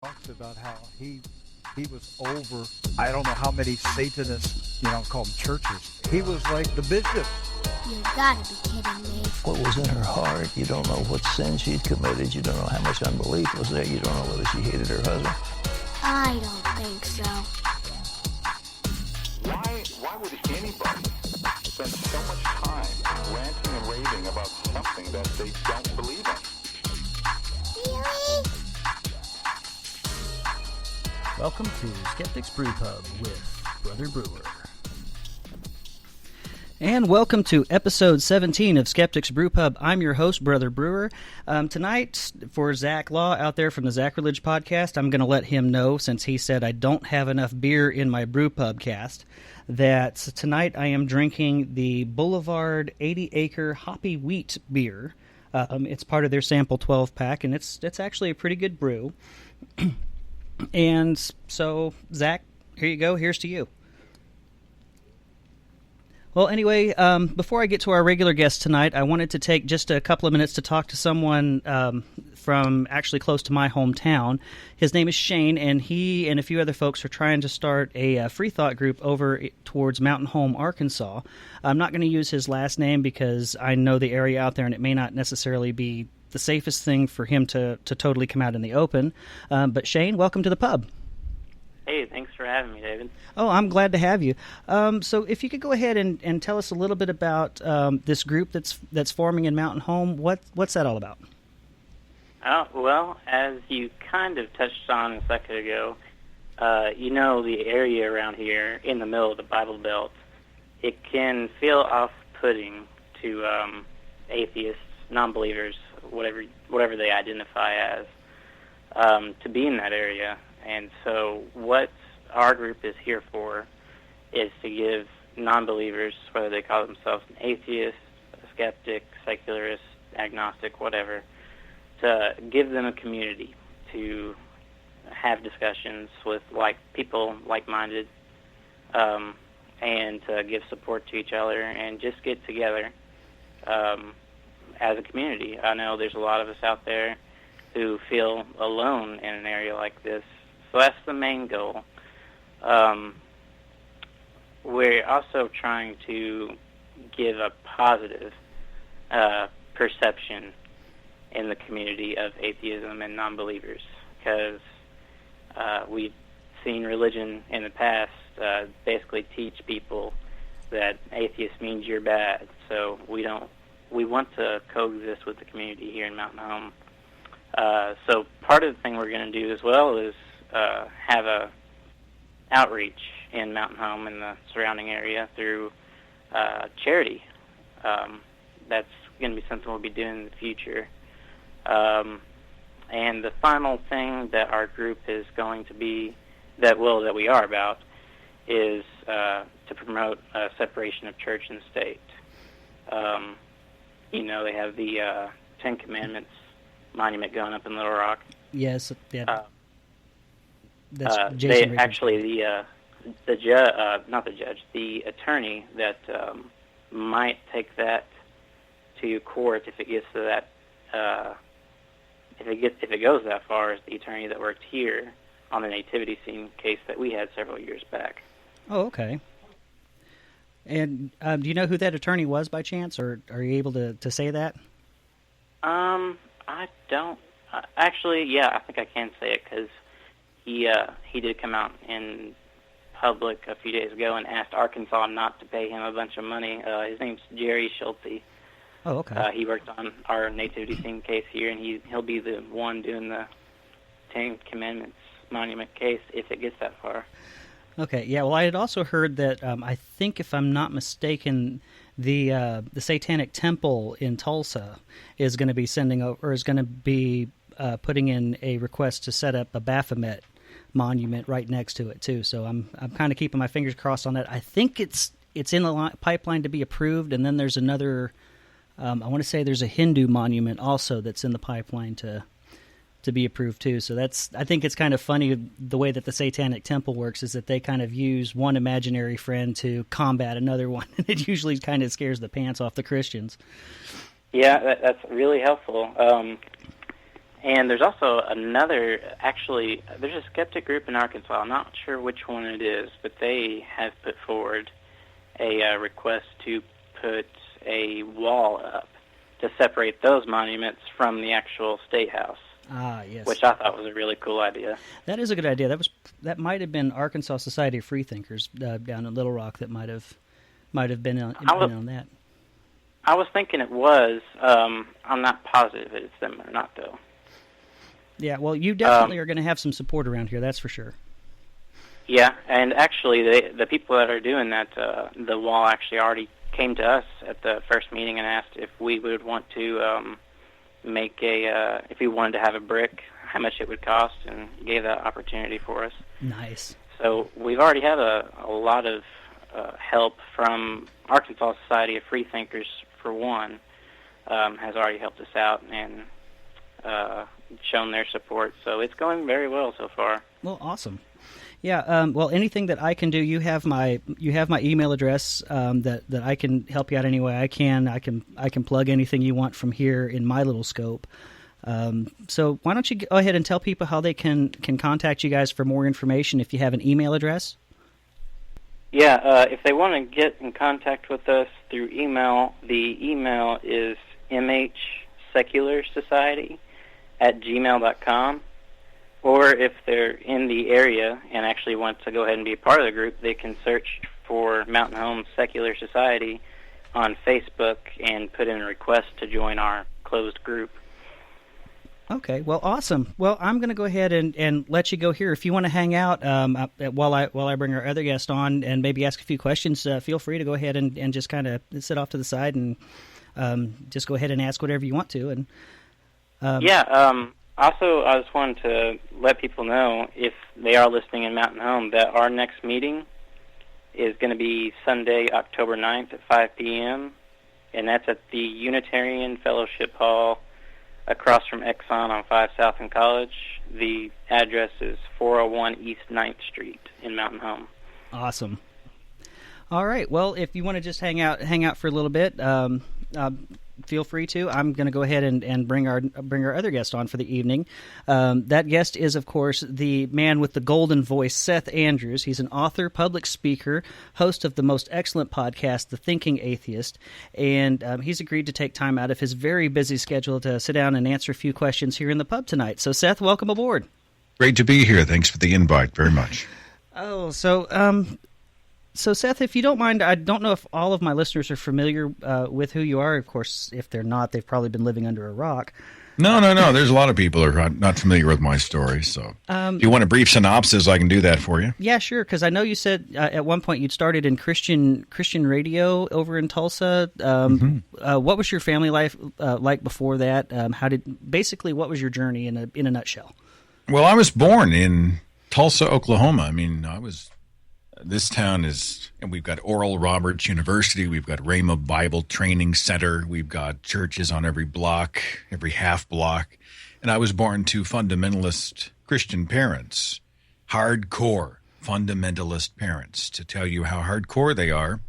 talks about how he was over, I don't know how many Satanists, call them churches. He was like the bishop. You gotta be kidding me. What was in her heart? You don't know what sin she'd committed. You don't know how much unbelief was there. You don't know whether she hated her husband. I don't think so. Why would anybody spend so much time ranting and raving about something that they don't believe in? Really? Welcome to Skeptic's Brew Pub with Brother Brewer. And welcome to episode 17 of Skeptic's Brew Pub. I'm your host, Brother Brewer. Tonight, for Zach Law out there from the Sacrilege Podcast, I'm going to let him know, since he said I don't have enough beer in my Brew Pub cast, that tonight I am drinking the Boulevard 80 Acre Hoppy Wheat beer. It's part of their sample 12-pack, and it's actually a pretty good brew. And so, Zach, here you go. Here's to you. Well, anyway, before I get to our regular guest tonight, I wanted to take just a couple of minutes to talk to someone from actually close to my hometown. His name is Shane, and he and a few other folks are trying to start a Freethought group over towards Mountain Home, Arkansas. I'm not going to use his last name because I know the area out there, and it may not necessarily be the safest thing for him to totally come out in the open. But Shane, welcome to the pub. Hey, thanks for having me, David. Oh, I'm glad to have you. So if you could go ahead and tell us a little bit about this group that's forming in Mountain Home, what's that all about? Well, as you kind of touched on a second ago, the area around here in the middle of the Bible Belt, it can feel off-putting to atheists, non-believers, whatever they identify as, to be in that area. And so what our group is here for is to give non-believers, whether they call themselves an atheist, a skeptic, secularist, agnostic, whatever, to give them a community to have discussions with people like-minded, and to give support to each other and just get together as a community. I know there's a lot of us out there who feel alone in an area like this. So that's the main goal. We're also trying to give a positive perception in the community of atheism and non-believers, because we've seen religion in the past basically teach people that atheist means you're bad. So we want to coexist with the community here in Mountain Home. So part of the thing we're going to do as well is have a outreach in Mountain Home and the surrounding area through charity. That's going to be something we'll be doing in the future. And the final thing that our group is going to be, that we are about, is to promote separation of church and state. They have the Ten Commandments monument going up in Little Rock. Yes, yeah. That's they Jason actually the attorney that might take that to court if it gets to that if it goes that far is the attorney that worked here on the nativity scene case that we had several years back. Oh, okay. And do you know who that attorney was by chance, or are you able to say that? I don't. Actually, yeah, I think I can say it because he did come out in public a few days ago and asked Arkansas not to pay him a bunch of money. His name's Jerry Schulte. Oh, okay. He worked on our nativity scene case here, and he'll be the one doing the Ten Commandments monument case if it gets that far. Okay, yeah. Well, I had also heard that I think, if I'm not mistaken, the Satanic Temple in Tulsa is going to be putting in a request to set up a Baphomet monument right next to it too. So I'm kind of keeping my fingers crossed on that. I think it's in the pipeline to be approved, and then there's another. I want to say there's a Hindu monument also that's in the pipeline to be approved too. So I think it's kind of funny the way that the Satanic Temple works, is that they kind of use one imaginary friend to combat another one, and it usually kind of scares the pants off the Christians. Yeah, that's really helpful. And there's also another, actually, there's a skeptic group in Arkansas. I'm not sure which one it is, but they have put forward a request to put a wall up to separate those monuments from the actual State House. Ah, yes. Which I thought was a really cool idea. That is a good idea. That might have been Arkansas Society of Freethinkers down in Little Rock that might have been on that. I was thinking it was. I'm not positive it's them or not, though. Yeah, well, you definitely are going to have some support around here, that's for sure. Yeah, and actually, the people that are doing that, the wall actually already came to us at the first meeting and asked if we would want to if we wanted to have a brick, how much it would cost, and gave that opportunity for us. Nice. So we've already had a lot of help from Arkansas Society of Freethinkers, for one, has already helped us out and shown their support. So it's going very well so far. Well, awesome. Yeah. Well, anything that I can do, you have my email address that I can help you out any way I can. I can plug anything you want from here in my little scope. So why don't you go ahead and tell people how they can contact you guys for more information if you have an email address? Yeah. If they want to get in contact with us through email, the email is MHSecularSociety@gmail.com. Or if they're in the area and actually want to go ahead and be a part of the group, they can search for Mountain Home Secular Society on Facebook and put in a request to join our closed group. Okay, well, awesome. Well, I'm going to go ahead and let you go here. If you want to hang out while I bring our other guest on and maybe ask a few questions, feel free to go ahead and just kind of sit off to the side and just go ahead and ask whatever you want to. And Also, I just wanted to let people know, if they are listening in Mountain Home, that our next meeting is going to be Sunday, October 9th at 5 p.m., and that's at the Unitarian Fellowship Hall across from Exxon on 5 South and College. The address is 401 East 9th Street in Mountain Home. Awesome. All right. Well, if you want to just hang out for a little bit, feel free to. I'm going to go ahead and bring our other guest on for the evening. That guest is, of course, the man with the golden voice, Seth Andrews. He's an author, public speaker, host of the most excellent podcast, The Thinking Atheist, and he's agreed to take time out of his very busy schedule to sit down and answer a few questions here in the pub tonight. So, Seth, welcome aboard. Great to be here. Thanks for the invite very much. Oh, So, Seth, if you don't mind, I don't know if all of my listeners are familiar with who you are. Of course, if they're not, they've probably been living under a rock. No. There's a lot of people who are not familiar with my story. So if you want a brief synopsis, I can do that for you. Yeah, sure, because I know you said at one point you'd started in Christian radio over in Tulsa. What was your family life like before that? What was your journey in a nutshell? Well, I was born in Tulsa, Oklahoma. I mean, this town is, and we've got Oral Roberts University, we've got Rhema Bible Training Center, we've got churches on every block, every half block, and I was born to fundamentalist Christian parents, hardcore fundamentalist parents. To tell you how hardcore they are,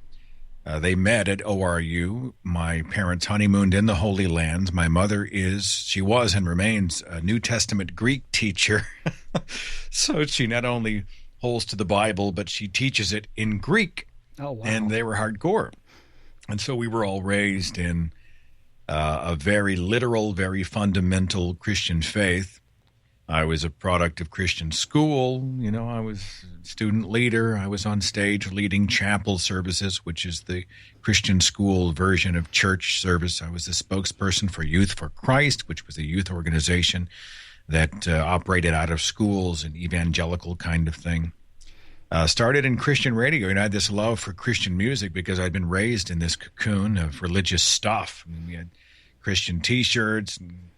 they met at ORU. My parents honeymooned in the Holy Land. My mother she was and remains a New Testament Greek teacher, so she not only holds to the Bible, but she teaches it in Greek. Oh, wow. And they were hardcore. And so we were all raised in a very literal, very fundamental Christian faith. I was a product of Christian school. You know, I was a student leader. I was on stage leading chapel services, which is the Christian school version of church service. I was the spokesperson for Youth for Christ, which was a youth organization that operated out of schools, an evangelical kind of thing. Started in Christian radio, and I had this love for Christian music because I'd been raised in this cocoon of religious stuff. I mean, we had Christian T-shirts, and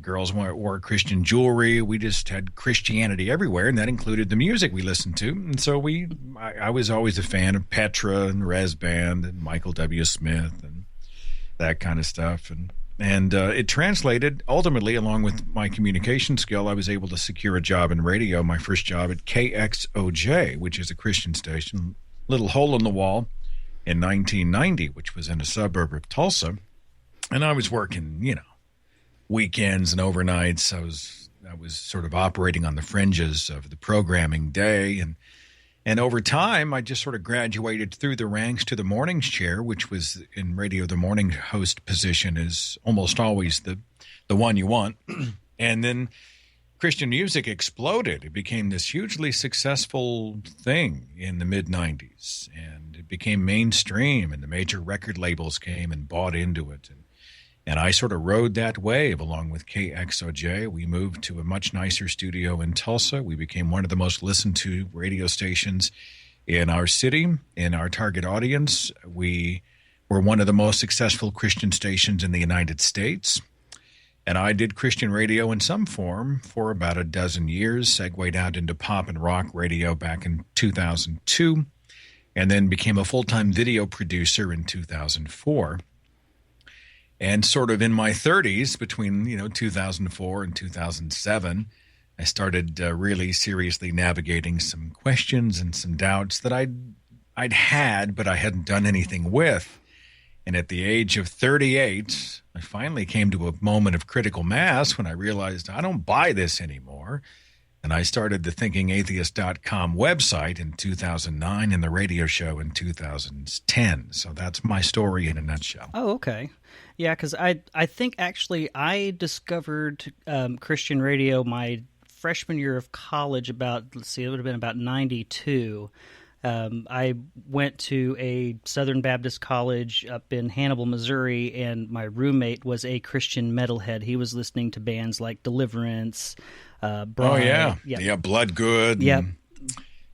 girls wore Christian jewelry. We just had Christianity everywhere, and that included the music we listened to. And so I was always a fan of Petra and Rez Band and Michael W. Smith and that kind of stuff. And it translated, ultimately, along with my communication skill, I was able to secure a job in radio, my first job at KXOJ, which is a Christian station, little hole in the wall, in 1990, which was in a suburb of Tulsa. And I was working, weekends and overnights. I was sort of operating on the fringes of the programming day, and over time, I just sort of graduated through the ranks to the mornings chair, which was in radio. The morning host position is almost always the one you want. And then Christian music exploded. It became this hugely successful thing in the mid-'90s, and it became mainstream, and the major record labels came and bought into it. And I sort of rode that wave along with KXOJ. We moved to a much nicer studio in Tulsa. We became one of the most listened to radio stations in our city, in our target audience. We were one of the most successful Christian stations in the United States. And I did Christian radio in some form for about a dozen years, segued out into pop and rock radio back in 2002, and then became a full-time video producer in 2004. And sort of in my 30s, between 2004 and 2007, I started really seriously navigating some questions and some doubts that I'd had, but I hadn't done anything with. And at the age of 38, I finally came to a moment of critical mass when I realized I don't buy this anymore. And I started the thinkingatheist.com website in 2009 and the radio show in 2010. So that's my story in a nutshell. Oh, okay. Yeah, because I think actually I discovered Christian radio my freshman year of college it would have been about 92. I went to a Southern Baptist college up in Hannibal, Missouri, and my roommate was a Christian metalhead. He was listening to bands like Deliverance, Bride. Oh, yeah. Yeah, Blood Good. Yep.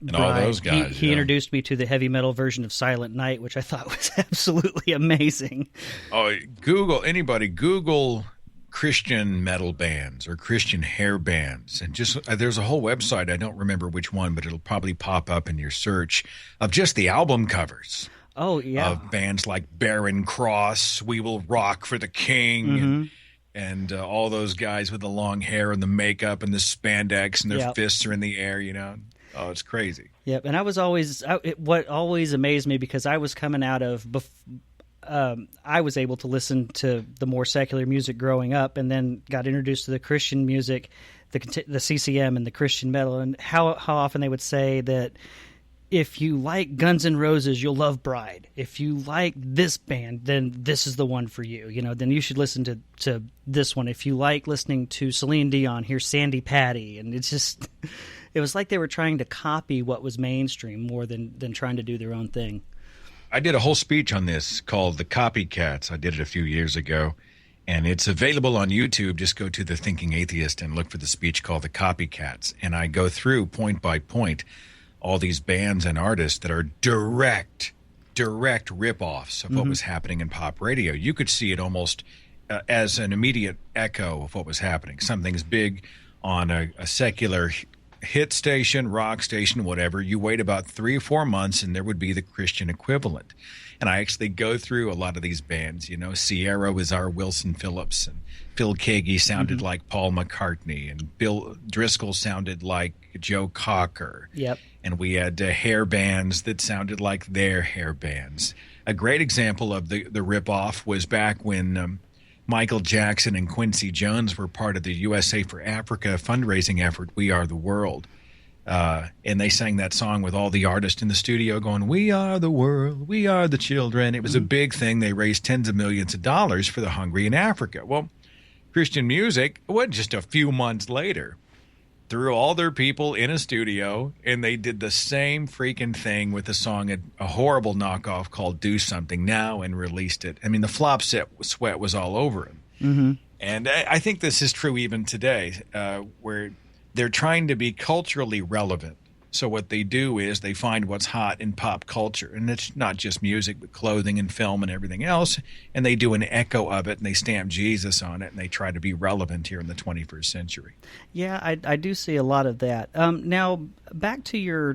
And all those guys. He introduced me to the heavy metal version of Silent Night, which I thought was absolutely amazing. Oh, Google Christian metal bands or Christian hair bands, and just there's a whole website, I don't remember which one, but it'll probably pop up in your search, of just the album covers. Oh, yeah. Of bands like Barren Cross, We Will Rock for the King, and all those guys with the long hair and the makeup and the spandex and their fists are in the air, Oh, it's crazy. Yep, and what always amazed me, because I was coming out of I was able to listen to the more secular music growing up, and then got introduced to the Christian music, the CCM and the Christian metal, and how often they would say that if you like Guns N' Roses, you'll love Bride. If you like this band, then this is the one for you. Then you should listen to this one. If you like listening to Celine Dion, here's Sandy Patty, and it's just it was like they were trying to copy what was mainstream more than trying to do their own thing. I did a whole speech on this called The Copycats. I did it a few years ago, and it's available on YouTube. Just go to the Thinking Atheist and look for the speech called The Copycats. And I go through point by point all these bands and artists that are direct rip-offs of what was happening in pop radio. You could see it almost as an immediate echo of what was happening. Something's big on a secular hit station, rock station, whatever. You wait about 3 or 4 months and there would be the Christian equivalent. And I actually go through a lot of these bands. Sierra was our Wilson Phillips, and Phil Keaggy sounded like Paul McCartney, and Bill Driscoll sounded like Joe Cocker. Yep. And we had hair bands that sounded like their hair bands. A great example of the rip-off was back when Michael Jackson and Quincy Jones were part of the USA for Africa fundraising effort, We Are the World. And they sang that song with all the artists in the studio going, "We are the world, we are the children." It was a big thing. They raised tens of millions of dollars for the hungry in Africa. Well, Christian music, just a few months later, threw all their people in a studio, and they did the same freaking thing with a song, a horrible knockoff called Do Something Now, and released it. I mean, the flop sweat was all over him. And I think this is true even today, where they're trying to be culturally relevant. So what they do is they find what's hot in pop culture, and it's not just music, but clothing and film and everything else, and they do an echo of it, and they stamp Jesus on it, and they try to be relevant here in the 21st century. Yeah, I do see a lot of that. Now, back to your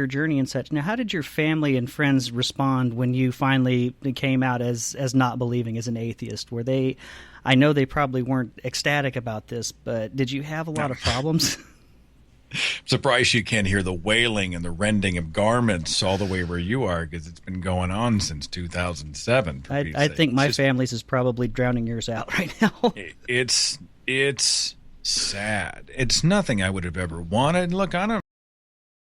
journey and such. Now, how did your family and friends respond when you finally came out as not believing, as an atheist? Were they? I know they probably weren't ecstatic about this, but did you have a lot of problems? surprised you can't hear the wailing and the rending of garments all the way where you are, because it's been going on since 2007. I think my family's is probably drowning yours out right now. It's sad. It's nothing I would have ever wanted. Look, I don't